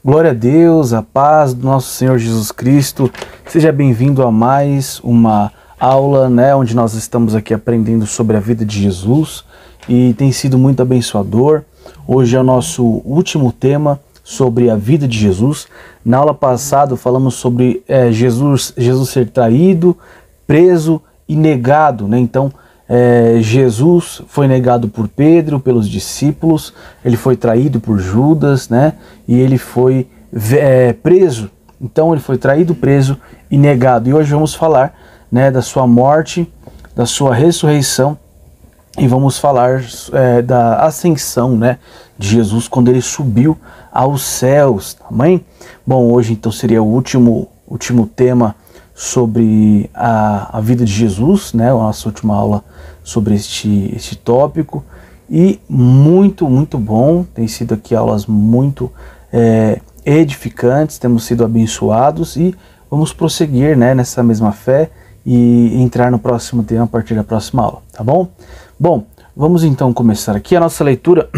Glória a Deus, a paz do nosso Senhor Jesus Cristo. Seja bem-vindo a mais uma aula, onde nós estamos aqui aprendendo sobre a vida de Jesus e tem sido muito abençoador. Hoje é o nosso último tema sobre a vida de Jesus. Na aula passada falamos sobre Jesus ser traído, preso e negado, Então, Jesus foi negado por Pedro, pelos discípulos, ele foi traído por Judas, E ele foi preso. Então ele foi traído, preso e negado. E hoje vamos falar, da sua morte, da sua ressurreição e vamos falar da ascensão, de Jesus quando ele subiu aos céus, amém? Bom, hoje então seria o último tema sobre a vida de Jesus, a nossa última aula sobre este tópico, e muito bom, tem sido aqui aulas muito edificantes, temos sido abençoados e vamos prosseguir nessa mesma fé e entrar no próximo tema a partir da próxima aula, tá bom? Bom, vamos então começar aqui. A nossa leitura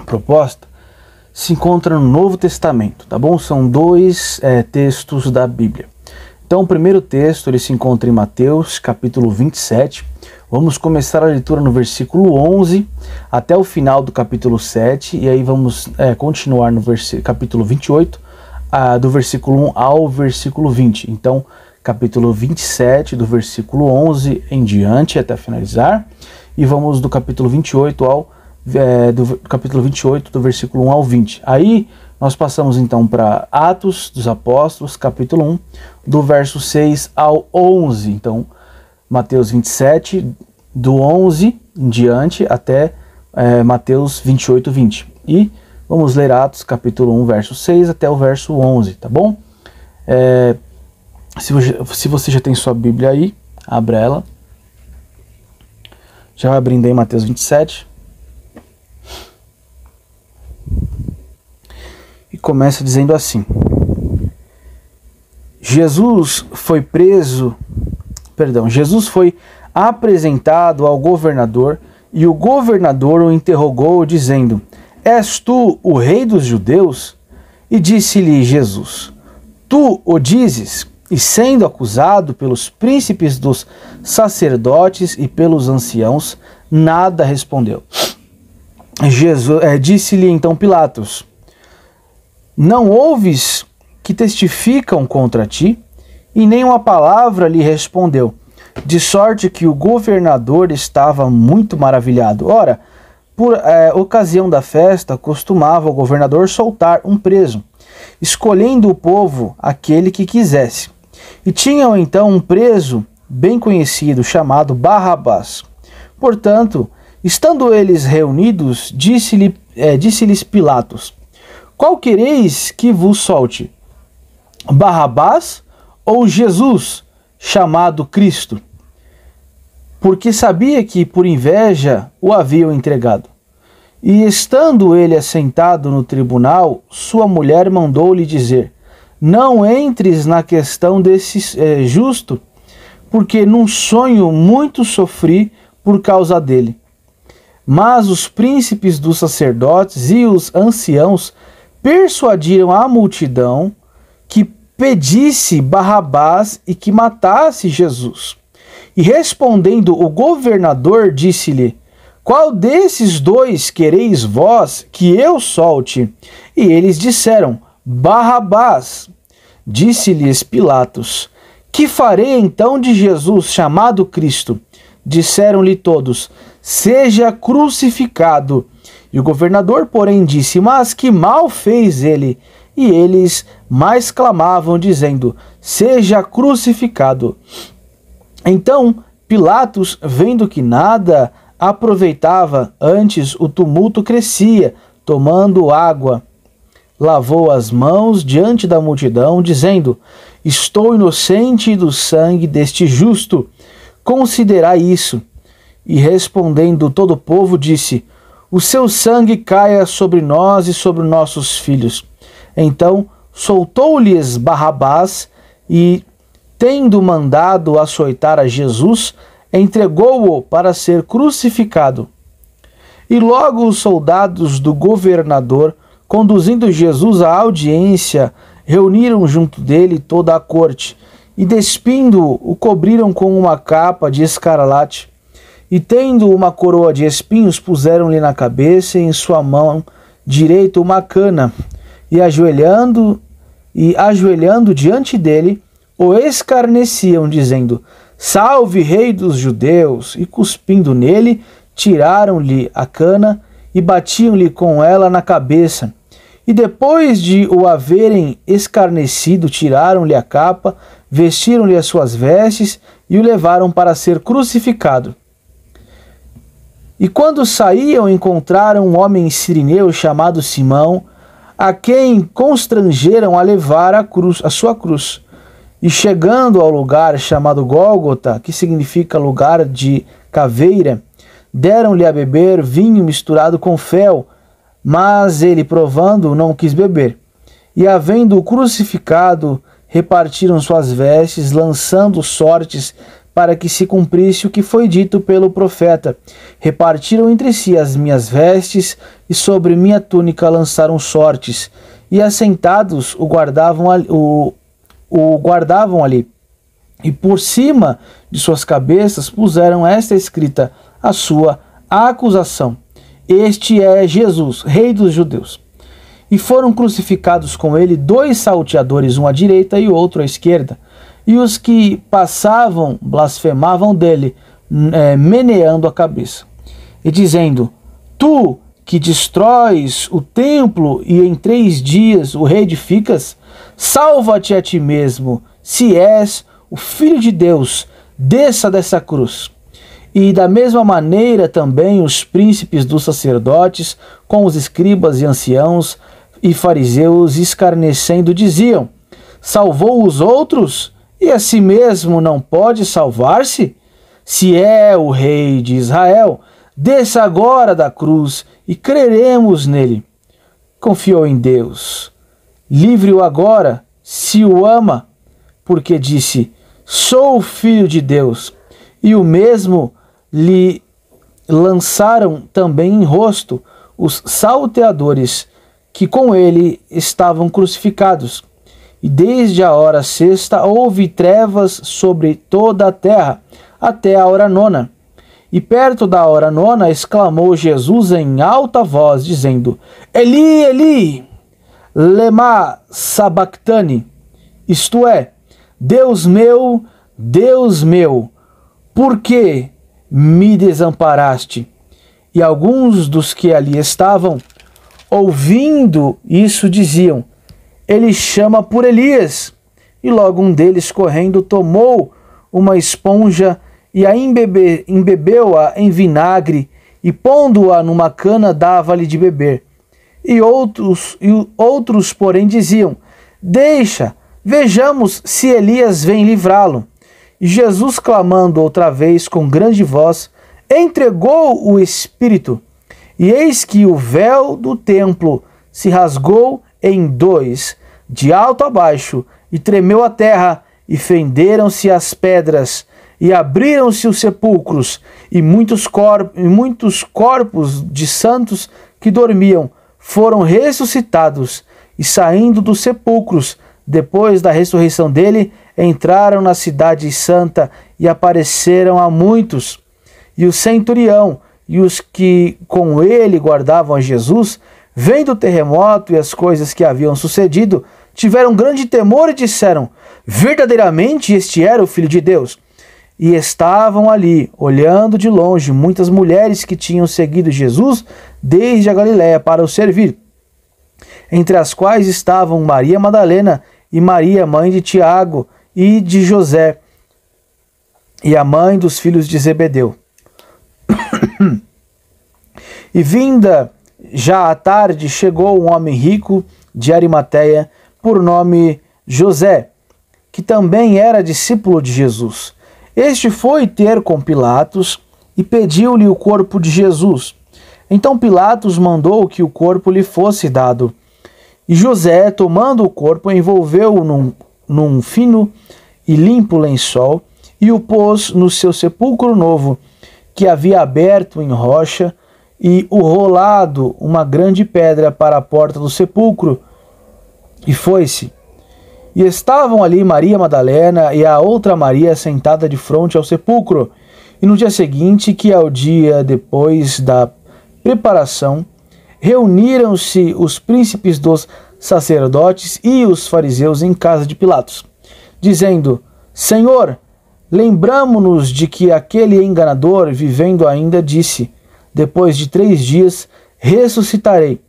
proposta se encontra no Novo Testamento, tá bom? São dois textos da Bíblia. Então o primeiro texto ele se encontra em Mateus capítulo 27, vamos começar a leitura no versículo 11 até o final do capítulo 7, e aí vamos continuar no capítulo 28, do versículo 1 ao versículo 20. Então capítulo 27 do versículo 11 em diante até finalizar, e vamos do capítulo 28 do versículo 1 ao 20. Aí nós passamos então para Atos dos Apóstolos, capítulo 1, do verso 6 ao 11. Então, Mateus 27, do 11 em diante até Mateus 28, 20. E vamos ler Atos, capítulo 1, verso 6 até o verso 11, tá bom? Se você já tem sua Bíblia aí, abra ela. Já vai abrindo aí Mateus 27. E começa dizendo assim: Jesus foi apresentado ao governador, e o governador o interrogou, dizendo: És tu o rei dos judeus? E disse-lhe Jesus: Tu o dizes. E sendo acusado pelos príncipes dos sacerdotes e pelos anciãos, nada respondeu. Disse-lhe então Pilatos: Não ouves que testificam contra ti? E nenhuma palavra lhe respondeu, de sorte que o governador estava muito maravilhado. Ora, por ocasião da festa, costumava o governador soltar um preso, escolhendo o povo aquele que quisesse. E tinham então um preso bem conhecido, chamado Barrabás. Portanto, estando eles reunidos, disse-lhes Pilatos: Qual quereis que vos solte? Barrabás ou Jesus, chamado Cristo? Porque sabia que por inveja o haviam entregado. E estando ele assentado no tribunal, sua mulher mandou-lhe dizer: Não entres na questão desse justo, porque num sonho muito sofri por causa dele. Mas os príncipes dos sacerdotes e os anciãos persuadiram a multidão que pedisse Barrabás e que matasse Jesus. E respondendo o governador, disse-lhe: Qual desses dois quereis vós que eu solte? E eles disseram: Barrabás. Disse-lhes Pilatos: Que farei então de Jesus, chamado Cristo? Disseram-lhe todos: Seja crucificado. E o governador, porém, disse: Mas que mal fez ele? E eles mais clamavam, dizendo: Seja crucificado. Então Pilatos, vendo que nada aproveitava, antes o tumulto crescia, tomando água, lavou as mãos diante da multidão, dizendo: Estou inocente do sangue deste justo, considerai isso. E respondendo todo o povo, disse: O seu sangue caia sobre nós e sobre nossos filhos. Então soltou-lhes Barrabás e, tendo mandado açoitar a Jesus, entregou-o para ser crucificado. E logo os soldados do governador Conduzindo Jesus à audiência, reuniram junto dele toda a corte, e despindo-o, o cobriram com uma capa de escarlate, e tendo uma coroa de espinhos, puseram-lhe na cabeça, e em sua mão direita uma cana, e ajoelhando diante dele, o escarneciam, dizendo: Salve, rei dos judeus! E cuspindo nele, tiraram-lhe a cana e batiam-lhe com ela na cabeça. E depois de o haverem escarnecido, tiraram-lhe a capa, vestiram-lhe as suas vestes e o levaram para ser crucificado. E quando saíam, encontraram um homem sirineu chamado Simão, a quem constrangeram a levar a sua cruz. E chegando ao lugar chamado Gólgota, que significa lugar de caveira, deram-lhe a beber vinho misturado com fel, mas ele, provando, não quis beber. E havendo-o crucificado, repartiram suas vestes, lançando sortes para que se cumprisse o que foi dito pelo profeta. Repartiram entre si as minhas vestes, e sobre minha túnica lançaram sortes. E assentados o guardavam ali. E por cima de suas cabeças puseram esta escrita, a sua acusação: Este é Jesus, rei dos judeus. E foram crucificados com ele 2 salteadores, um à direita e outro à esquerda. E os que passavam blasfemavam dele, meneando a cabeça, e dizendo: Tu que destróis o templo e em 3 dias o reedificas, salva-te a ti mesmo, se és o Filho de Deus, desça dessa cruz. E da mesma maneira também os príncipes dos sacerdotes, com os escribas e anciãos e fariseus, escarnecendo, diziam: Salvou os outros, e a si mesmo não pode salvar-se? Se é o rei de Israel, desça agora da cruz e creremos nele. Confiou em Deus. Livre-o agora, se o ama, porque disse: Sou o Filho de Deus. E o mesmo lhe lançaram também em rosto os salteadores que com ele estavam crucificados. E desde a hora 6ª houve trevas sobre toda a terra, até a hora 9ª. E perto da hora 9ª exclamou Jesus em alta voz, dizendo: Eli, Eli, lema sabactani, isto é, Deus meu, por que me desamparaste? E alguns dos que ali estavam, ouvindo isso, diziam: Ele chama por Elias. E logo um deles, correndo, tomou uma esponja e a embebeu-a em vinagre, e pondo-a numa cana, dava-lhe de beber. E outros, porém, diziam: Deixa, vejamos se Elias vem livrá-lo. E Jesus, clamando outra vez com grande voz, entregou o Espírito. E eis que o véu do templo se rasgou em 2, de alto a baixo, e tremeu a terra, e fenderam-se as pedras, e abriram-se os sepulcros, e muitos corpos de santos que dormiam foram ressuscitados, e saindo dos sepulcros, depois da ressurreição dele, entraram na cidade santa e apareceram a muitos. E o centurião e os que com ele guardavam a Jesus, vendo o terremoto e as coisas que haviam sucedido, tiveram grande temor e disseram: Verdadeiramente este era o Filho de Deus. E estavam ali, olhando de longe, muitas mulheres que tinham seguido Jesus desde a Galiléia para o servir, entre as quais estavam Maria Madalena e Maria, mãe de Tiago e de José, e a mãe dos filhos de Zebedeu. E vinda já à tarde, chegou um homem rico de Arimateia, por nome José, que também era discípulo de Jesus. Este foi ter com Pilatos e pediu-lhe o corpo de Jesus. Então Pilatos mandou que o corpo lhe fosse dado. E José, tomando o corpo, envolveu-o num fino e limpo lençol e o pôs no seu sepulcro novo, que havia aberto em rocha, e o rolado uma grande pedra para a porta do sepulcro, e foi-se. E estavam ali Maria Madalena e a outra Maria sentada de frente ao sepulcro. E no dia seguinte, que é o dia depois da preparação, reuniram-se os príncipes dos sacerdotes e os fariseus em casa de Pilatos, dizendo: Senhor, lembramo-nos de que aquele enganador, vivendo ainda, disse: depois de 3 dias ressuscitarei.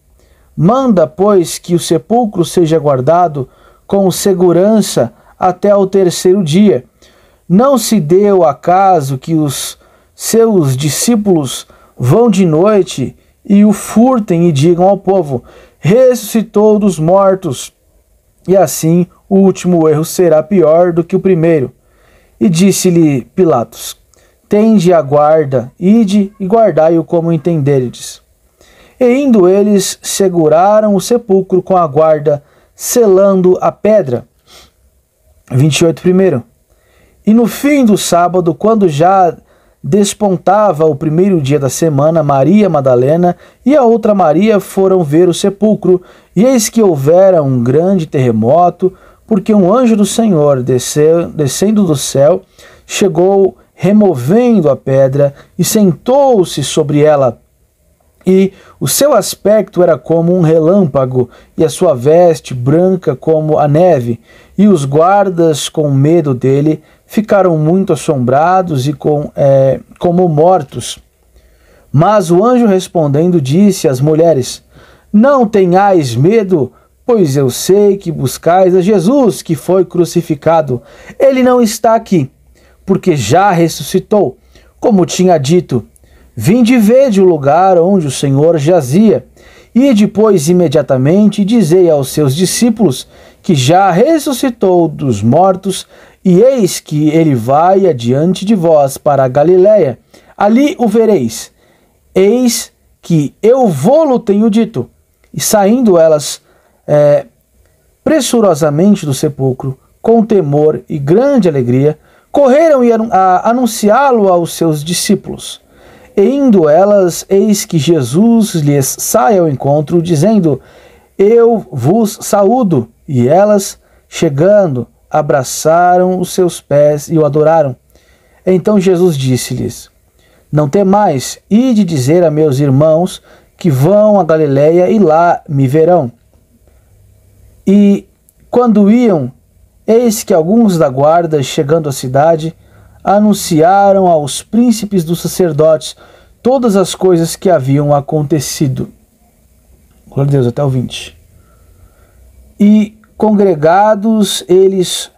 Manda, pois, que o sepulcro seja guardado com segurança até o 3º dia. Não se deu acaso que os seus discípulos vão de noite e o furtem e digam ao povo: ressuscitou dos mortos. E assim o último erro será pior do que o primeiro. E disse-lhe Pilatos: tende a guarda, ide e guardai-o como entenderdes. E indo eles, seguraram o sepulcro com a guarda, selando a pedra. 28 primeiro. E no fim do sábado, quando já despontava o 1º dia da semana, Maria Madalena e a outra Maria foram ver o sepulcro, e eis que houvera um grande terremoto, porque um anjo do Senhor, descendo do céu, chegou removendo a pedra e sentou-se sobre ela. E o seu aspecto era como um relâmpago, e a sua veste branca como a neve. E os guardas, com medo dele, ficaram muito assombrados e como mortos. Mas o anjo respondendo disse às mulheres: não tenhais medo, pois eu sei que buscais a Jesus, que foi crucificado. Ele não está aqui, porque já ressuscitou, como tinha dito. Vinde e vede o lugar onde o Senhor jazia. E depois, imediatamente, dizei aos seus discípulos que já ressuscitou dos mortos, e eis que ele vai adiante de vós para a Galiléia. Ali o vereis. Eis que eu vô-lo tenho dito. E saindo elas pressurosamente do sepulcro, com temor e grande alegria, correram a anunciá-lo aos seus discípulos. E indo elas, eis que Jesus lhes sai ao encontro, dizendo: eu vos saúdo. E elas, chegando, abraçaram os seus pés e o adoraram. Então Jesus disse-lhes: não temais, ide dizer a meus irmãos que vão a Galiléia e lá me verão. E quando iam, eis que alguns da guarda, chegando à cidade, anunciaram aos príncipes dos sacerdotes todas as coisas que haviam acontecido. Glória a Deus, até o 20. E congregados eles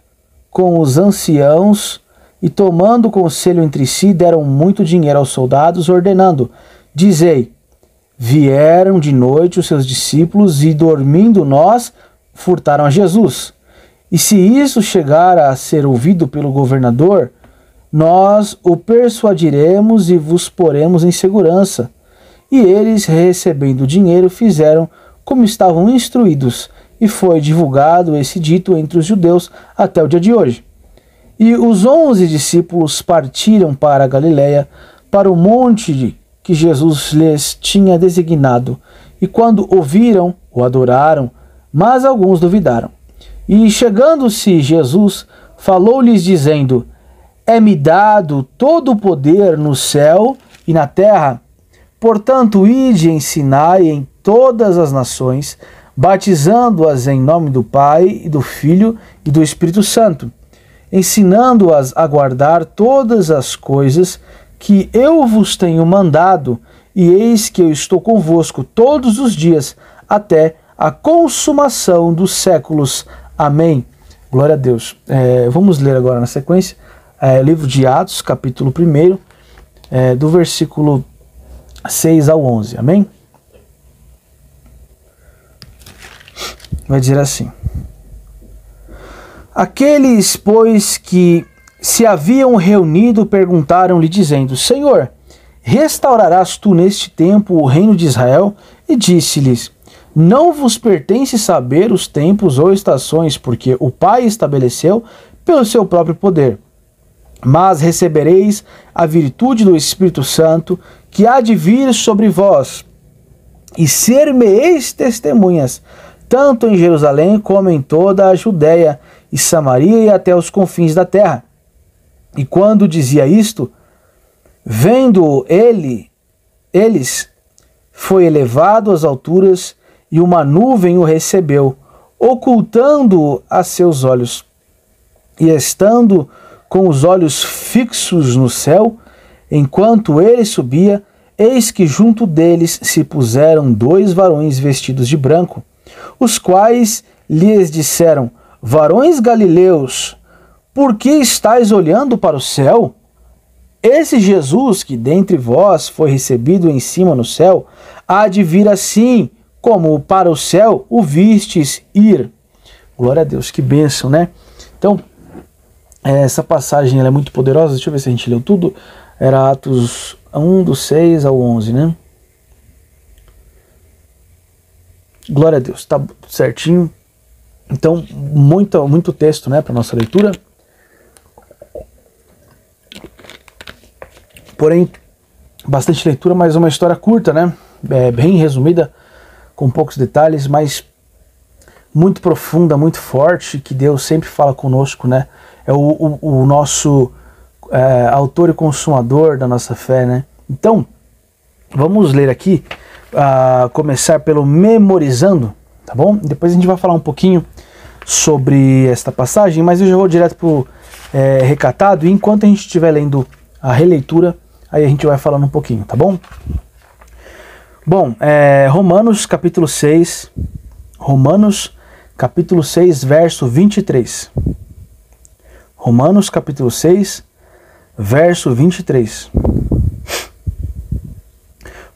com os anciãos, e tomando conselho entre si, deram muito dinheiro aos soldados, ordenando: dizei, vieram de noite os seus discípulos, e dormindo nós, furtaram a Jesus. E se isso chegar a ser ouvido pelo governador, nós o persuadiremos e vos poremos em segurança. E eles, recebendo o dinheiro, fizeram como estavam instruídos, e foi divulgado esse dito entre os judeus até o dia de hoje. E os 11 discípulos partiram para a Galiléia, para o monte que Jesus lhes tinha designado. E quando o viram, o adoraram, mas alguns duvidaram. E chegando-se Jesus, falou-lhes dizendo: é-me dado todo o poder no céu e na terra. Portanto, ide e ensinai em todas as nações, batizando-as em nome do Pai, e do Filho e do Espírito Santo, ensinando-as a guardar todas as coisas que eu vos tenho mandado, e eis que eu estou convosco todos os dias, até a consumação dos séculos. Amém. Glória a Deus. Vamos ler agora na sequência livro de Atos, capítulo 1, do versículo 6 ao 11. Amém? Vai dizer assim: aqueles, pois, que se haviam reunido, perguntaram-lhe, dizendo: Senhor, restaurarás tu neste tempo o reino de Israel? E disse-lhes: não vos pertence saber os tempos ou estações, porque o Pai estabeleceu pelo seu próprio poder. mas recebereis a virtude do Espírito Santo, que há de vir sobre vós, e ser-me-eis testemunhas, tanto em Jerusalém como em toda a Judéia e Samaria e até os confins da terra. E quando dizia isto, vendo eles, foi elevado às alturas, e uma nuvem o recebeu, ocultando-o a seus olhos. E estando com os olhos fixos no céu, enquanto ele subia, eis que junto deles se puseram 2 varões vestidos de branco, os quais lhes disseram: varões galileus, por que estáis olhando para o céu? Esse Jesus que dentre vós foi recebido em cima no céu, há de vir assim, como para o céu o vistes ir. Glória a Deus, que bênção, né? Então, essa passagem ela é muito poderosa. Deixa eu ver se a gente leu tudo. Era Atos 1, do 6 ao 11, né? Glória a Deus, tá certinho. Então, muito texto, né, para nossa leitura. Porém, bastante leitura, mas uma história curta, né? Bem resumida, com poucos detalhes, mas muito profunda, muito forte, que Deus sempre fala conosco, né? É o nosso autor e consumador da nossa fé, né? Então, vamos ler aqui, começar pelo memorizando, tá bom? Depois a gente vai falar um pouquinho sobre esta passagem, mas eu já vou direto pro recatado, e enquanto a gente estiver lendo a releitura, aí a gente vai falando um pouquinho, tá bom? Bom, Romanos capítulo 6, verso 23. Romanos capítulo 6, verso 23.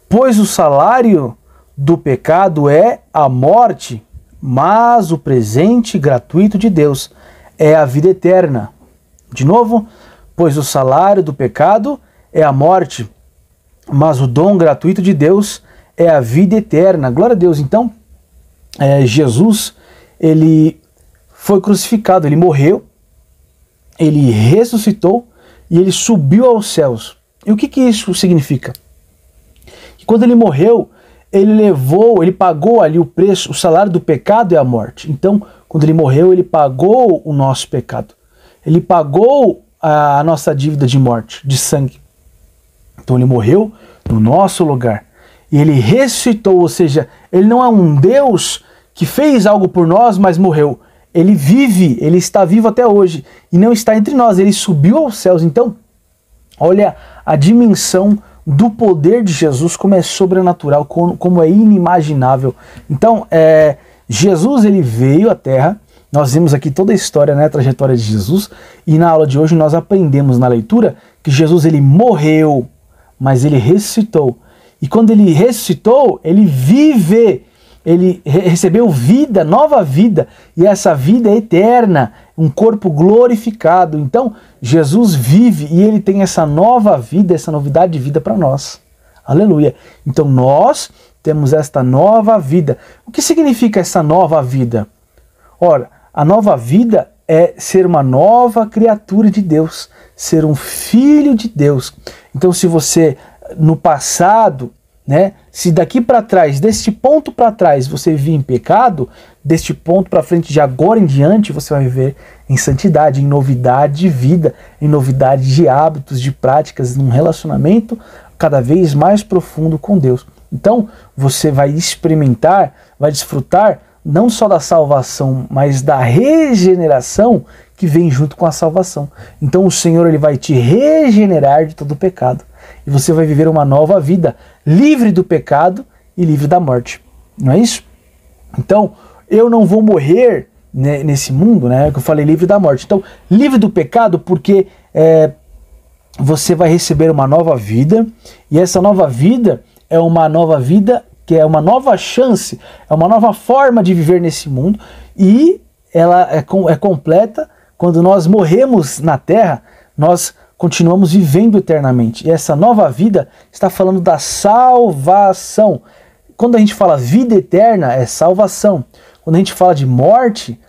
Pois o salário do pecado é a morte, mas o presente gratuito de Deus é a vida eterna. De novo, pois o salário do pecado é a morte, mas o dom gratuito de Deus é a vida eterna. Glória a Deus. Então, Jesus, ele foi crucificado, ele morreu, ele ressuscitou e ele subiu aos céus. E o que isso significa? Que quando ele morreu, ele pagou ali o preço, o salário do pecado é a morte. Então, quando ele morreu, ele pagou o nosso pecado. Ele pagou a nossa dívida de morte, de sangue. Então ele morreu no nosso lugar. E ele ressuscitou, ou seja, ele não é um Deus que fez algo por nós, mas morreu. Ele vive, ele está vivo até hoje e não está entre nós, ele subiu aos céus. Então, olha a dimensão do poder de Jesus, como é sobrenatural, como é inimaginável. Então, Jesus, ele veio à Terra, nós vimos aqui toda a história, né, a trajetória de Jesus, e na aula de hoje nós aprendemos na leitura que Jesus, ele morreu, mas ele ressuscitou. E quando ele ressuscitou, ele vive, ele recebeu vida, nova vida, e essa vida é eterna, um corpo glorificado. Então, Jesus vive e ele tem essa nova vida, essa novidade de vida para nós. Aleluia. Então, nós temos esta nova vida. O que significa essa nova vida? Ora, a nova vida é ser uma nova criatura de Deus, ser um filho de Deus. Então, se você no passado, né, se daqui para trás, deste ponto para trás, você vive em pecado, deste ponto para frente, de agora em diante, você vai viver em santidade, em novidade de vida, em novidade de hábitos, de práticas, num relacionamento cada vez mais profundo com Deus. Então, você vai experimentar, vai desfrutar não só da salvação, mas da regeneração que vem junto com a salvação. Então, o Senhor, ele vai te regenerar de todo o pecado. E você vai viver uma nova vida, livre do pecado e livre da morte. Não é isso? Então, eu não vou morrer, né, nesse mundo, né? Que eu falei livre da morte. Então, livre do pecado porque você vai receber uma nova vida. E essa nova vida é uma nova vida que é uma nova chance, é uma nova forma de viver nesse mundo. E ela é completa quando nós morremos na terra, nós continuamos vivendo eternamente. E essa nova vida está falando da salvação. Quando a gente fala vida eterna, é salvação. Quando a gente fala de morte,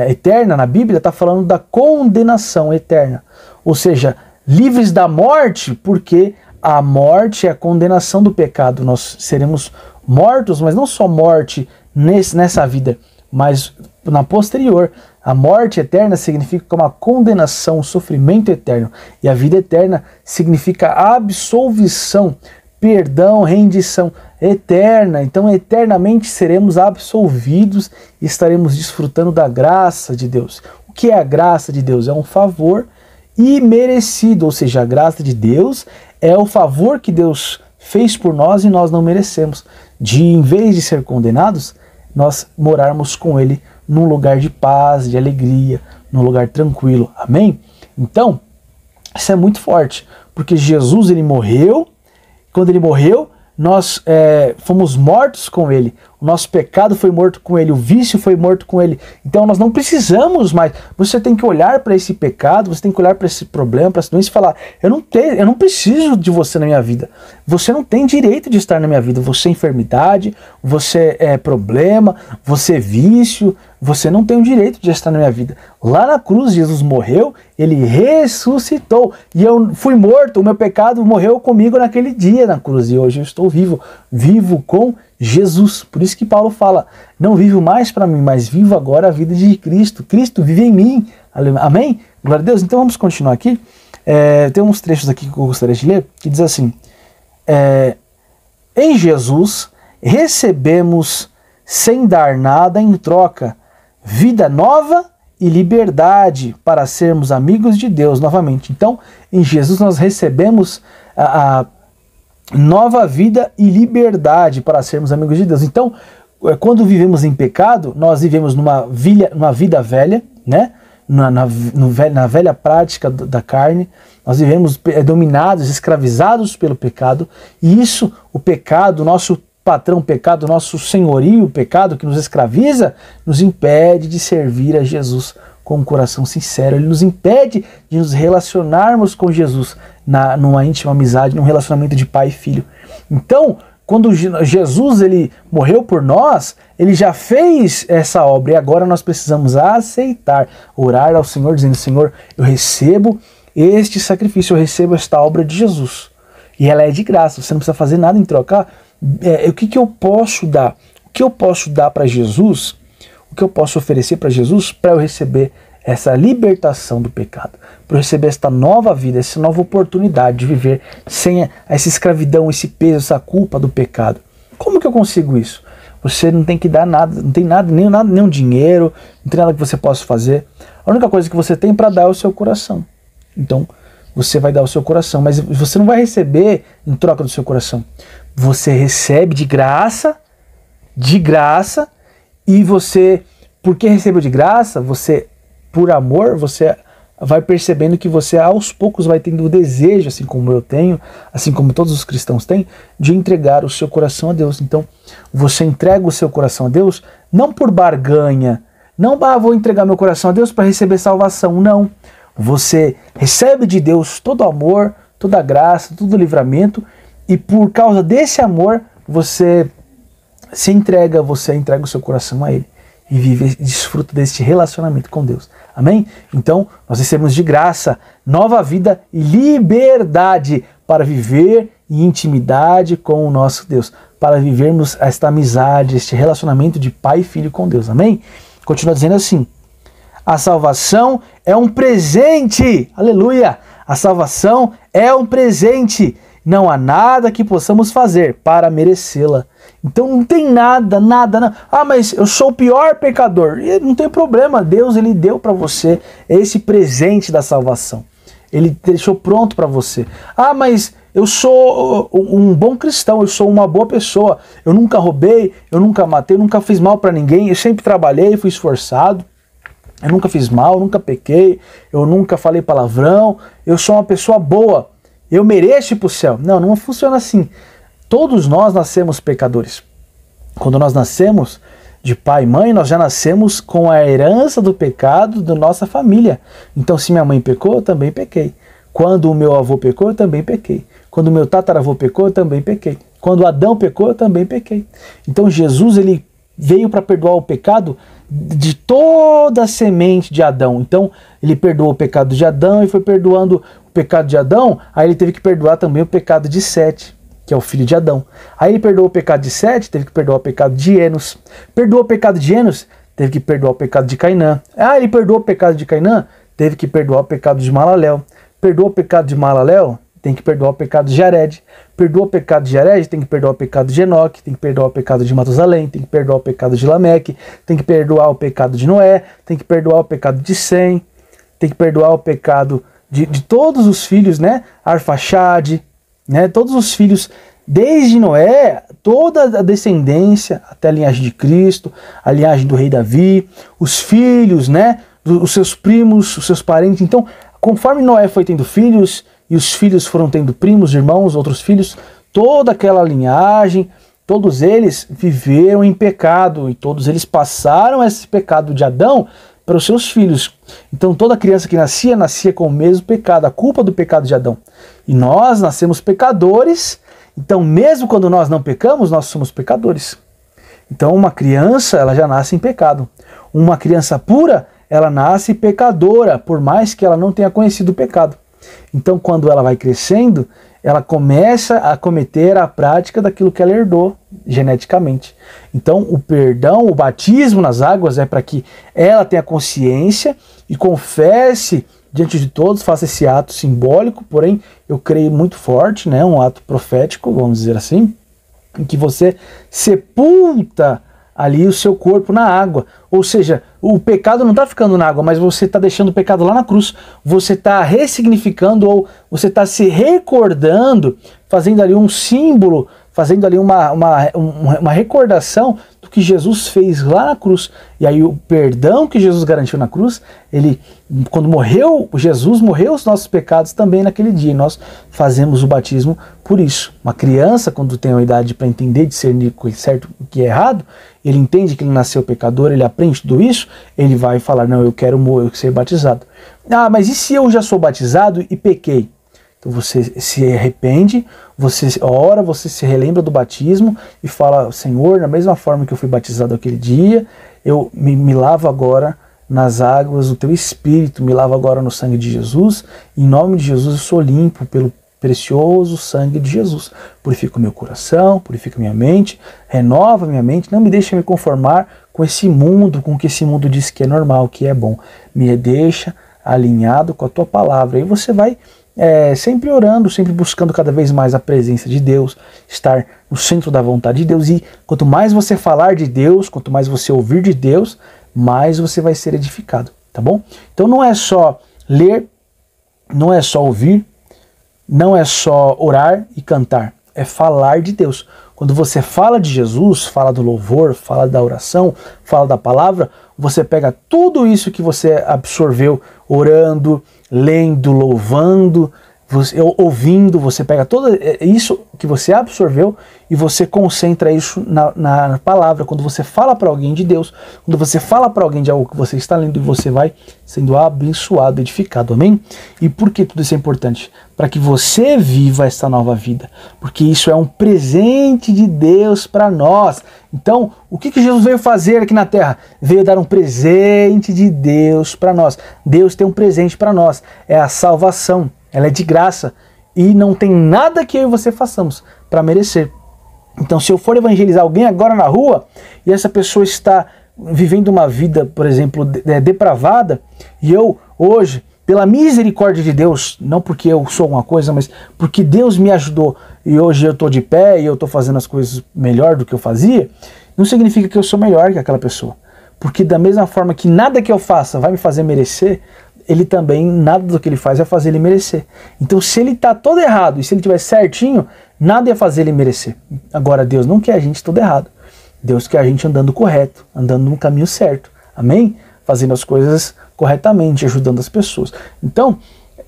eterna na Bíblia está falando da condenação eterna. Ou seja, livres da morte, porque a morte é a condenação do pecado. Nós seremos mortos, mas não só morte nessa vida, mas na posterior. A morte eterna significa uma condenação, um sofrimento eterno. E a vida eterna significa absolvição, perdão, rendição eterna. Então, eternamente seremos absolvidos e estaremos desfrutando da graça de Deus. O que é a graça de Deus? É um favor imerecido, ou seja, a graça de Deus é o favor que Deus fez por nós e nós não merecemos. Em vez de ser condenados, nós morarmos com Ele num lugar de paz, de alegria, num lugar tranquilo. Amém? Então, isso é muito forte, porque Jesus, ele morreu. Quando ele morreu, nós fomos mortos com ele. O nosso pecado foi morto com ele, o vício foi morto com ele. Então nós não precisamos mais. Você tem que olhar para esse pecado, você tem que olhar para esse problema, para essa doença e falar: eu não preciso de você na minha vida. Você não tem direito de estar na minha vida. Você é enfermidade, você é problema, você é vício. Você não tem o direito de estar na minha vida. Lá na cruz, Jesus morreu, ele ressuscitou. E eu fui morto, o meu pecado morreu comigo naquele dia na cruz. E hoje eu estou vivo, vivo com Jesus. Por isso que Paulo fala: não vivo mais para mim, mas vivo agora a vida de Cristo. Cristo vive em mim. Amém? Glória a Deus. Então vamos continuar aqui. Tem uns trechos aqui que eu gostaria de ler, que diz assim: em Jesus recebemos sem dar nada em troca vida nova e liberdade para sermos amigos de Deus novamente. Então, em Jesus nós recebemos a nova vida e liberdade para sermos amigos de Deus. Então, quando vivemos em pecado, nós vivemos numa vida velha, né? Na velha prática da carne. Nós vivemos dominados, escravizados pelo pecado. E isso, o pecado, o nosso patrão pecado, nosso senhorio, o pecado que nos escraviza, nos impede de servir a Jesus com um coração sincero. Ele nos impede de nos relacionarmos com Jesus numa íntima amizade, num relacionamento de pai e filho. Então, quando Jesus ele morreu por nós, ele já fez essa obra e agora nós precisamos aceitar, orar ao Senhor dizendo: Senhor, eu recebo este sacrifício, eu recebo esta obra de Jesus. E ela é de graça, você não precisa fazer nada em troca. O que eu posso dar? O que eu posso dar para Jesus? O que eu posso oferecer para Jesus para eu receber essa libertação do pecado? Para eu receber esta nova vida, essa nova oportunidade de viver sem essa escravidão, esse peso, essa culpa do pecado. Como que eu consigo isso? Você não tem que dar nada, não tem nada, nenhum dinheiro, não tem nada que você possa fazer. A única coisa que você tem para dar é o seu coração. Então, você vai dar o seu coração, mas você não vai receber em troca do seu coração. Você recebe de graça, e você, porque recebeu de graça, você, por amor, você vai percebendo que você aos poucos vai tendo o desejo, assim como eu tenho, assim como todos os cristãos têm, de entregar o seu coração a Deus. Então, você entrega o seu coração a Deus, não por barganha, não, vou entregar meu coração a Deus para receber salvação, não. Você recebe de Deus todo o amor, toda a graça, todo o livramento, e por causa desse amor, você entrega o seu coração a Ele e vive e desfruta deste relacionamento com Deus. Amém? Então, nós recebemos de graça nova vida e liberdade para viver em intimidade com o nosso Deus, para vivermos esta amizade, este relacionamento de pai e filho com Deus. Amém? Continua dizendo assim: a salvação é um presente. Aleluia! A salvação é um presente. Não há nada que possamos fazer para merecê-la. Então não tem nada. Ah, mas eu sou o pior pecador. E não tem problema. Deus, ele deu para você esse presente da salvação. Ele deixou pronto para você. Ah, mas eu sou um bom cristão, eu sou uma boa pessoa. Eu nunca roubei, eu nunca matei, eu nunca fiz mal para ninguém. Eu sempre trabalhei, fui esforçado. Eu nunca fiz mal, nunca pequei, eu nunca falei palavrão. Eu sou uma pessoa boa. Eu mereço ir para o céu. Não funciona assim. Todos nós nascemos pecadores. Quando nós nascemos de pai e mãe, nós já nascemos com a herança do pecado da nossa família. Então, se minha mãe pecou, eu também pequei. Quando o meu avô pecou, eu também pequei. Quando o meu tataravô pecou, eu também pequei. Quando Adão pecou, eu também pequei. Então, Jesus, ele veio para perdoar o pecado de toda a semente de Adão. Então ele perdoou o pecado de Adão e foi perdoando o pecado de Adão, aí ele teve que perdoar também o pecado de Sete, que é o filho de Adão. Aí ele perdoou o pecado de Sete, teve que perdoar o pecado de Enos. Perdoou o pecado de Enos, teve que perdoar o pecado de Cainã. Ah, ele perdoou o pecado de Cainã, teve que perdoar o pecado de Malaléu. Perdoou o pecado de Malaléu, tem que perdoar o pecado de Jared. Perdoa o pecado de Jared, tem que perdoar o pecado de Enoque, tem que perdoar o pecado de Matusalém, tem que perdoar o pecado de Lameque, tem que perdoar o pecado de Noé, tem que perdoar o pecado de Sem, tem que perdoar o pecado de todos os filhos, né? Arfaxade, né? Todos os filhos, desde Noé, toda a descendência, até a linhagem de Cristo, a linhagem do rei Davi, os filhos, né? Os seus primos, os seus parentes. Então, conforme Noé foi tendo filhos, e os filhos foram tendo primos, irmãos, outros filhos, toda aquela linhagem, todos eles viveram em pecado, e todos eles passaram esse pecado de Adão para os seus filhos. Então toda criança que nascia, nascia com o mesmo pecado, a culpa do pecado de Adão. E nós nascemos pecadores, então mesmo quando nós não pecamos, nós somos pecadores. Então uma criança, ela já nasce em pecado. Uma criança pura, ela nasce pecadora, por mais que ela não tenha conhecido o pecado. Então, quando ela vai crescendo, ela começa a cometer a prática daquilo que ela herdou geneticamente. Então, o perdão, o batismo nas águas é para que ela tenha consciência e confesse diante de todos, faça esse ato simbólico, porém, eu creio muito forte, né, um ato profético, vamos dizer assim, em que você sepulta ali o seu corpo na água. Ou seja, o pecado não está ficando na água, mas você está deixando o pecado lá na cruz. Você está ressignificando, ou você está se recordando, fazendo ali um símbolo, fazendo ali uma recordação do que Jesus fez lá na cruz. E aí o perdão que Jesus garantiu na cruz, ele, quando morreu, Jesus morreu os nossos pecados também naquele dia. E nós fazemos o batismo por isso. Uma criança, quando tem uma idade para entender, discernir o que é certo e o que é errado, ele entende que ele nasceu pecador, ele aprende tudo isso, ele vai falar, não, eu quero ser batizado. Ah, mas e se eu já sou batizado e pequei? Então você se arrepende, você ora, você se relembra do batismo e fala, Senhor, da mesma forma que eu fui batizado aquele dia, eu me lavo agora nas águas do teu Espírito, me lavo agora no sangue de Jesus, e em nome de Jesus eu sou limpo pelo precioso sangue de Jesus. Purifica o meu coração, purifica minha mente, renova minha mente, não me deixa me conformar com esse mundo, com o que esse mundo diz que é normal, que é bom. Me deixa alinhado com a tua palavra. Aí você vai sempre orando, sempre buscando cada vez mais a presença de Deus, estar no centro da vontade de Deus. E quanto mais você falar de Deus, quanto mais você ouvir de Deus, mais você vai ser edificado, tá bom? Então não é só ler, não é só ouvir, não é só orar e cantar, é falar de Deus. Quando você fala de Jesus, fala do louvor, fala da oração, fala da palavra, você pega tudo isso que você absorveu orando, lendo, louvando, ouvindo, você pega tudo isso que você absorveu e você concentra isso na palavra. Quando você fala para alguém de Deus, quando você fala para alguém de algo que você está lendo, e você vai sendo abençoado, edificado, amém? E por que tudo isso é importante? Para que você viva essa nova vida, porque isso é um presente de Deus para nós. Então, o que Jesus veio fazer aqui na terra? Veio dar um presente de Deus para nós. Deus tem um presente para nós, é a salvação. Ela é de graça e não tem nada que eu e você façamos para merecer. Então, se eu for evangelizar alguém agora na rua e essa pessoa está vivendo uma vida, por exemplo, depravada, e eu hoje, pela misericórdia de Deus, não porque eu sou uma coisa, mas porque Deus me ajudou e hoje eu estou de pé e eu estou fazendo as coisas melhor do que eu fazia, não significa que eu sou melhor que aquela pessoa. Porque da mesma forma que nada que eu faça vai me fazer merecer, ele também, nada do que ele faz vai fazer ele merecer. Então se ele está todo errado e se ele estiver certinho, nada ia fazer ele merecer. Agora Deus não quer a gente todo errado. Deus quer a gente andando correto, andando no caminho certo. Amém? Fazendo as coisas corretamente, ajudando as pessoas. Então,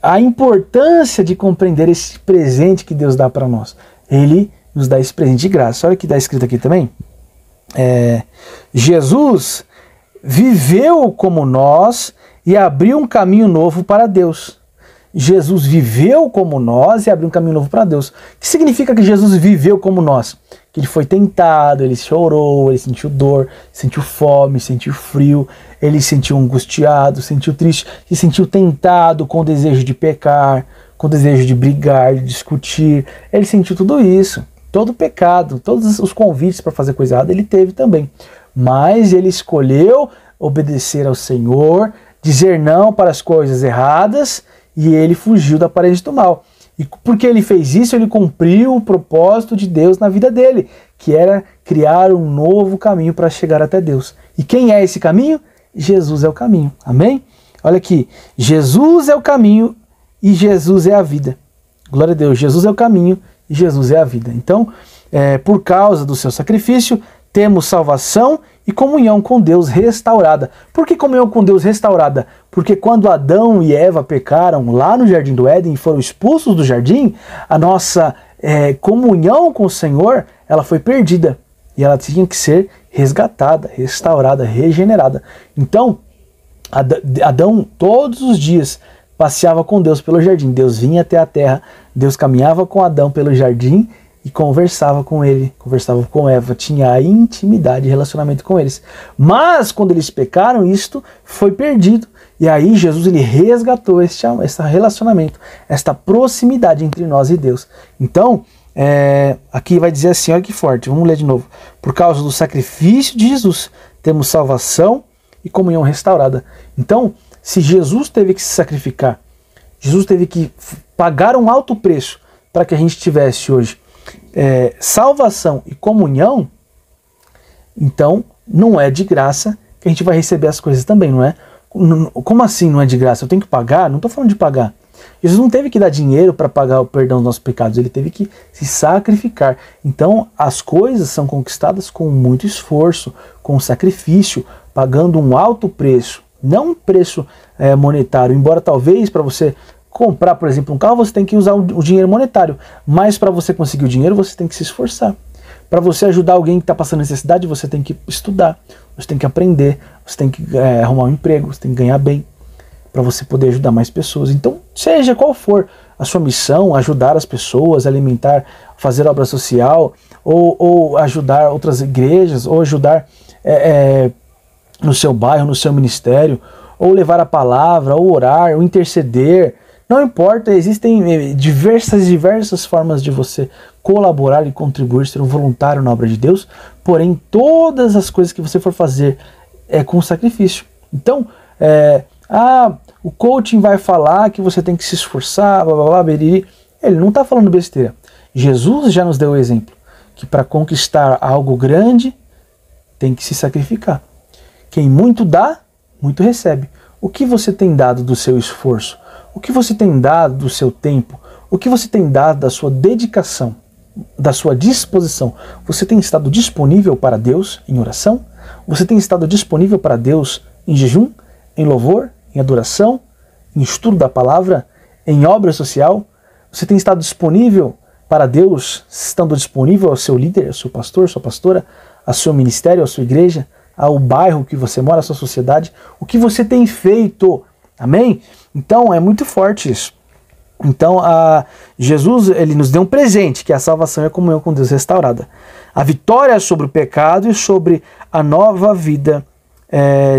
a importância de compreender esse presente que Deus dá para nós. Ele nos dá esse presente de graça. Olha o que está escrito aqui também. Jesus viveu como nós e abriu um caminho novo para Deus. Jesus viveu como nós e abriu um caminho novo para Deus. O que significa que Jesus viveu como nós? que ele foi tentado, ele chorou, ele sentiu dor, sentiu fome, sentiu frio, ele se sentiu angustiado, sentiu triste, se sentiu tentado com o desejo de pecar, com o desejo de brigar, de discutir. Ele sentiu tudo isso, todo pecado, todos os convites para fazer coisa errada ele teve também. Mas ele escolheu obedecer ao Senhor, dizer não para as coisas erradas, e ele fugiu da parede do mal. E porque ele fez isso, ele cumpriu o propósito de Deus na vida dele, que era criar um novo caminho para chegar até Deus. E quem é esse caminho? Jesus é o caminho. Amém? Olha aqui, Jesus é o caminho e Jesus é a vida. Glória a Deus, Jesus é o caminho e Jesus é a vida. Então, por causa do seu sacrifício, temos salvação e comunhão com Deus restaurada. Por que comunhão com Deus restaurada? Porque quando Adão e Eva pecaram lá no Jardim do Éden e foram expulsos do jardim, a nossa comunhão com o Senhor, ela foi perdida. E ela tinha que ser resgatada, restaurada, regenerada. Então, Adão todos os dias passeava com Deus pelo jardim. Deus vinha até a terra, Deus caminhava com Adão pelo jardim e conversava com ele, conversava com Eva, tinha a intimidade e relacionamento com eles. Mas quando eles pecaram, isto foi perdido. E aí Jesus ele resgatou esse relacionamento, esta proximidade entre nós e Deus. Então, aqui vai dizer assim, olha que forte, vamos ler de novo. Por causa do sacrifício de Jesus, temos salvação e comunhão restaurada. Então, se Jesus teve que se sacrificar, Jesus teve que pagar um alto preço para que a gente tivesse hoje salvação e comunhão, então não é de graça que a gente vai receber as coisas também, não é? Como assim não é de graça? Eu tenho que pagar? Não estou falando de pagar. Jesus não teve que dar dinheiro para pagar o perdão dos nossos pecados, ele teve que se sacrificar. Então as coisas são conquistadas com muito esforço, com sacrifício, pagando um alto preço, não um preço monetário, embora talvez para você comprar, por exemplo, um carro, você tem que usar o dinheiro monetário. Mas para você conseguir o dinheiro, você tem que se esforçar. Para você ajudar alguém que está passando necessidade, você tem que estudar, você tem que aprender, você tem que arrumar um emprego, você tem que ganhar bem, para você poder ajudar mais pessoas. Então, seja qual for a sua missão, ajudar as pessoas, alimentar, fazer obra social, ou ajudar outras igrejas, ou ajudar no seu bairro, no seu ministério, ou levar a palavra, ou orar, ou interceder. Não importa, existem diversas formas de você colaborar e contribuir, ser um voluntário na obra de Deus, porém todas as coisas que você for fazer é com sacrifício. Então, o coaching vai falar que você tem que se esforçar, blá, blá, blá, beriri. Ele não está falando besteira. Jesus já nos deu o exemplo, que para conquistar algo grande, tem que se sacrificar. Quem muito dá, muito recebe. O que você tem dado do seu esforço? O que você tem dado do seu tempo? O que você tem dado da sua dedicação, da sua disposição? Você tem estado disponível para Deus em oração? Você tem estado disponível para Deus em jejum, em louvor, em adoração, em estudo da palavra, em obra social? Você tem estado disponível para Deus, estando disponível ao seu líder, ao seu pastor, sua pastora, ao seu ministério, à sua igreja, ao bairro que você mora, à sua sociedade? O que você tem feito? Amém? Então é muito forte isso. Então Jesus ele nos deu um presente, que é a salvação e a comunhão com Deus restaurada. A vitória sobre o pecado e sobre a nova vida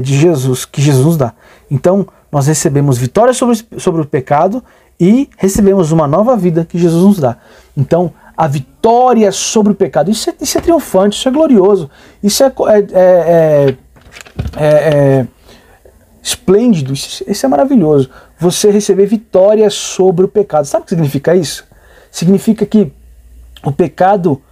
de Jesus, que Jesus nos dá. Então nós recebemos vitória sobre o pecado e recebemos uma nova vida que Jesus nos dá. Então a vitória sobre o pecado, isso é triunfante, isso é glorioso, isso é esplêndido, isso é maravilhoso. Você receber vitória sobre o pecado. Sabe o que significa isso? Significa que o pecado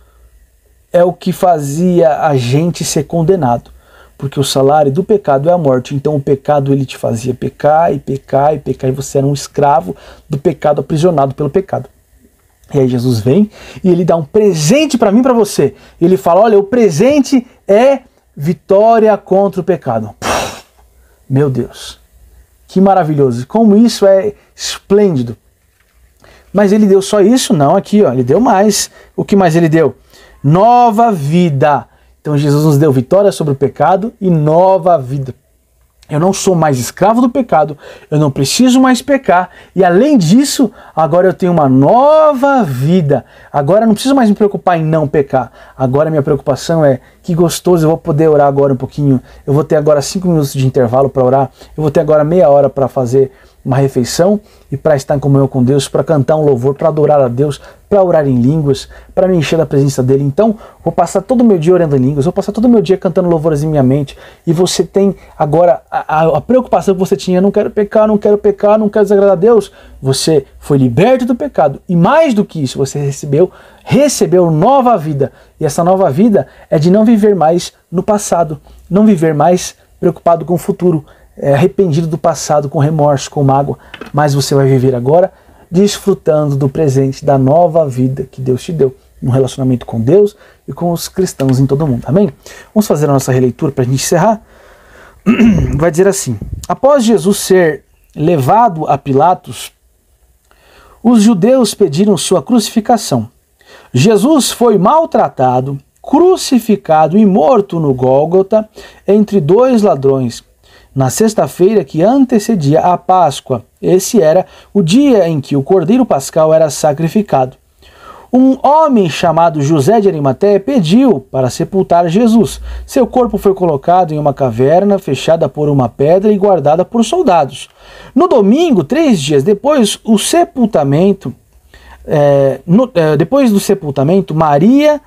é o que fazia a gente ser condenado. Porque o salário do pecado é a morte. Então o pecado ele te fazia pecar e pecar e pecar. E você era um escravo do pecado, aprisionado pelo pecado. E aí Jesus vem e ele dá um presente para mim e para você. Ele fala, olha, o presente é vitória contra o pecado. Meu Deus, que maravilhoso, como isso é esplêndido. Mas ele deu só isso? Não, aqui ó, ele deu mais. O que mais ele deu? Nova vida. Então Jesus nos deu vitória sobre o pecado e nova vida. Eu não sou mais escravo do pecado, eu não preciso mais pecar, e além disso, agora eu tenho uma nova vida. Agora eu não preciso mais me preocupar em não pecar. Agora minha preocupação é, que gostoso, eu vou poder orar agora um pouquinho, eu vou ter agora 5 minutos de intervalo para orar, eu vou ter agora meia hora para fazer uma refeição e para estar em comunhão com Deus, para cantar um louvor, para adorar a Deus, para orar em línguas, para me encher da presença dele. Então, vou passar todo o meu dia orando em línguas, vou passar todo o meu dia cantando louvores em minha mente, e você tem agora a preocupação que você tinha, não quero pecar, não quero pecar, não quero desagradar a Deus. Você foi liberto do pecado, e mais do que isso, você recebeu nova vida, e essa nova vida é de não viver mais no passado, não viver mais preocupado com o futuro, arrependido do passado, com remorso, com mágoa, mas você vai viver agora desfrutando do presente, da nova vida que Deus te deu, no relacionamento com Deus e com os cristãos em todo o mundo. Amém? Vamos fazer a nossa releitura para a gente encerrar? Vai dizer assim: após Jesus ser levado a Pilatos, os judeus pediram sua crucificação. Jesus foi maltratado, crucificado e morto no Gólgota entre 2 ladrões. Na sexta-feira que antecedia a Páscoa, esse era o dia em que o Cordeiro Pascal era sacrificado. Um homem chamado José de Arimateia pediu para sepultar Jesus. Seu corpo foi colocado em uma caverna fechada por uma pedra e guardada por soldados. No domingo, 3 dias depois do sepultamento, Maria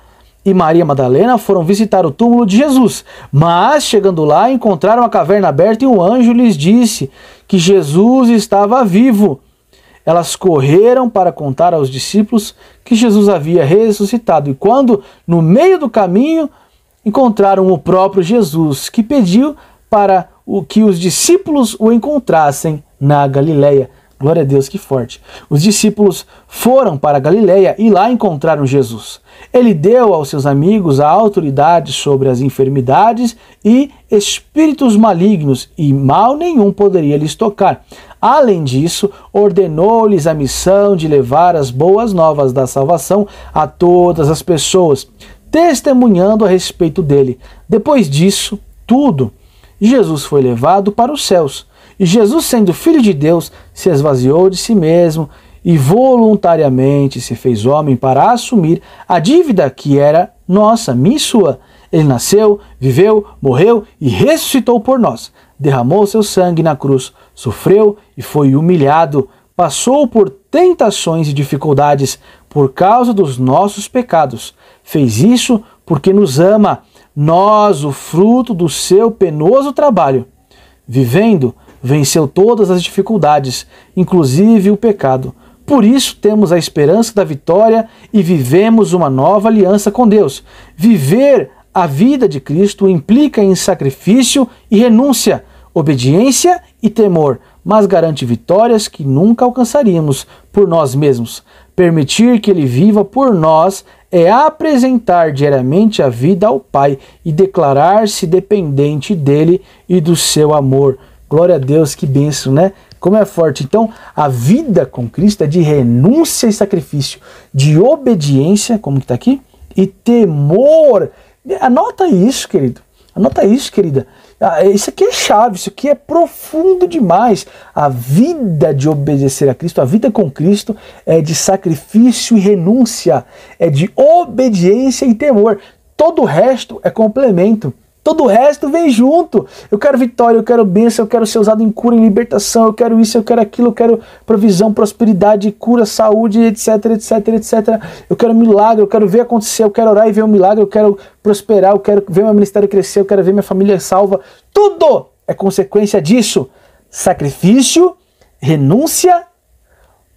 e Maria Madalena foram visitar o túmulo de Jesus, mas chegando lá encontraram a caverna aberta e um anjo lhes disse que Jesus estava vivo. Elas correram para contar aos discípulos que Jesus havia ressuscitado, e quando no meio do caminho encontraram o próprio Jesus, que pediu para que os discípulos o encontrassem na Galileia. Glória a Deus, que forte. Os discípulos foram para a Galileia e lá encontraram Jesus. Ele deu aos seus amigos a autoridade sobre as enfermidades e espíritos malignos, e mal nenhum poderia lhes tocar. Além disso, ordenou-lhes a missão de levar as boas novas da salvação a todas as pessoas, testemunhando a respeito dele. Depois disso tudo, Jesus foi levado para os céus. E Jesus, sendo Filho de Deus, se esvaziou de si mesmo e voluntariamente se fez homem para assumir a dívida que era nossa, minha e sua. Ele nasceu, viveu, morreu e ressuscitou por nós. Derramou seu sangue na cruz, sofreu e foi humilhado, passou por tentações e dificuldades por causa dos nossos pecados. Fez isso porque nos ama, nós, o fruto do seu penoso trabalho. Vivendo, venceu todas as dificuldades, inclusive o pecado. Por isso temos a esperança da vitória e vivemos uma nova aliança com Deus. Viver a vida de Cristo implica em sacrifício e renúncia, obediência e temor, mas garante vitórias que nunca alcançaríamos por nós mesmos. Permitir que Ele viva por nós é apresentar diariamente a vida ao Pai e declarar-se dependente dEle e do seu amor. Glória a Deus, que bênção, né? Como é forte. Então, a vida com Cristo é de renúncia e sacrifício, de obediência, como que está aqui, e temor. Anota isso, querido. Anota isso, querida. Isso aqui é chave, isso aqui é profundo demais. A vida de obedecer a Cristo, a vida com Cristo é de sacrifício e renúncia, é de obediência e temor. Todo o resto é complemento. Todo o resto vem junto. Eu quero vitória, eu quero bênção, eu quero ser usado em cura, em libertação, eu quero isso, eu quero aquilo, eu quero provisão, prosperidade, cura, saúde, etc, etc, etc. Eu quero milagre, eu quero ver acontecer, eu quero orar e ver um milagre, eu quero prosperar, eu quero ver meu ministério crescer, eu quero ver minha família salva. Tudo é consequência disso. Sacrifício, renúncia,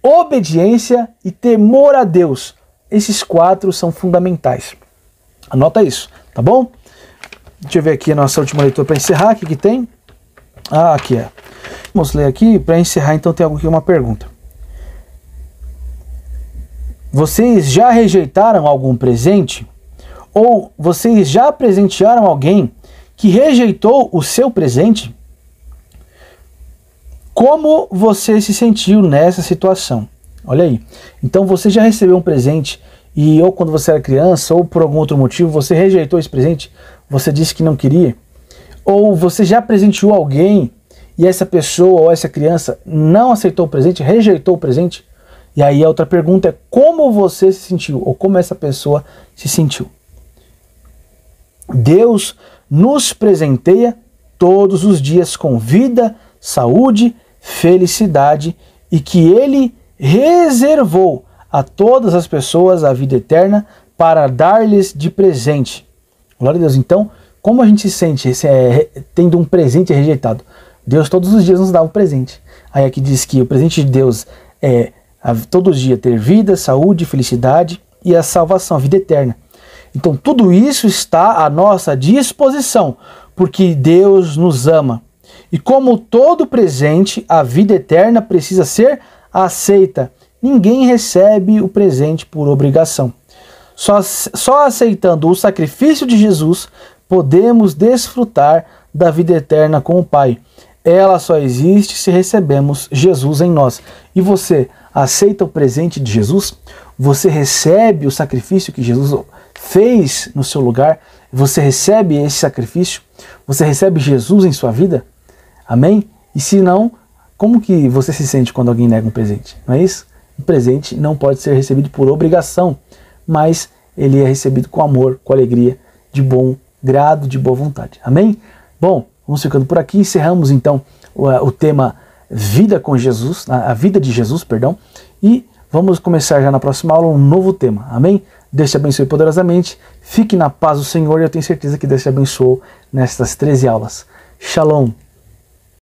obediência e temor a Deus. Esses 4 são fundamentais. Anota isso, tá bom? Deixa eu ver aqui a nossa última leitura para encerrar. O que tem? Ah, aqui é. Vamos ler aqui. Para encerrar, então, tem aqui uma pergunta. Vocês já rejeitaram algum presente? Ou vocês já presentearam alguém que rejeitou o seu presente? Como você se sentiu nessa situação? Olha aí. Então, você já recebeu um presente e ou quando você era criança ou por algum outro motivo você rejeitou esse presente? Você disse que não queria? Ou você já presenteou alguém e essa pessoa ou essa criança não aceitou o presente, rejeitou o presente? E aí a outra pergunta é como você se sentiu, ou como essa pessoa se sentiu. Deus nos presenteia todos os dias com vida, saúde, felicidade, e que Ele reservou a todas as pessoas a vida eterna para dar-lhes de presente. Glória a Deus. Então, como a gente se sente tendo um presente rejeitado? Deus todos os dias nos dá um presente. Aí aqui diz que o presente de Deus é todos os dias ter vida, saúde, felicidade e a salvação, a vida eterna. Então tudo isso está à nossa disposição, porque Deus nos ama. E como todo presente, a vida eterna precisa ser aceita. Ninguém recebe o presente por obrigação. Só aceitando o sacrifício de Jesus, podemos desfrutar da vida eterna com o Pai. Ela só existe se recebemos Jesus em nós. E você aceita o presente de Jesus? Você recebe o sacrifício que Jesus fez no seu lugar? Você recebe esse sacrifício? Você recebe Jesus em sua vida? Amém? E se não, como que você se sente quando alguém nega um presente? Não é isso? Um presente não pode ser recebido por obrigação, mas ele é recebido com amor, com alegria, de bom grado, de boa vontade. Amém? Bom, vamos ficando por aqui. Encerramos então o tema Vida com Jesus, a vida de Jesus, perdão, e vamos começar já na próxima aula um novo tema. Amém? Deus te abençoe poderosamente. Fique na paz do Senhor e eu tenho certeza que Deus te abençoou nestas 13 aulas. Shalom.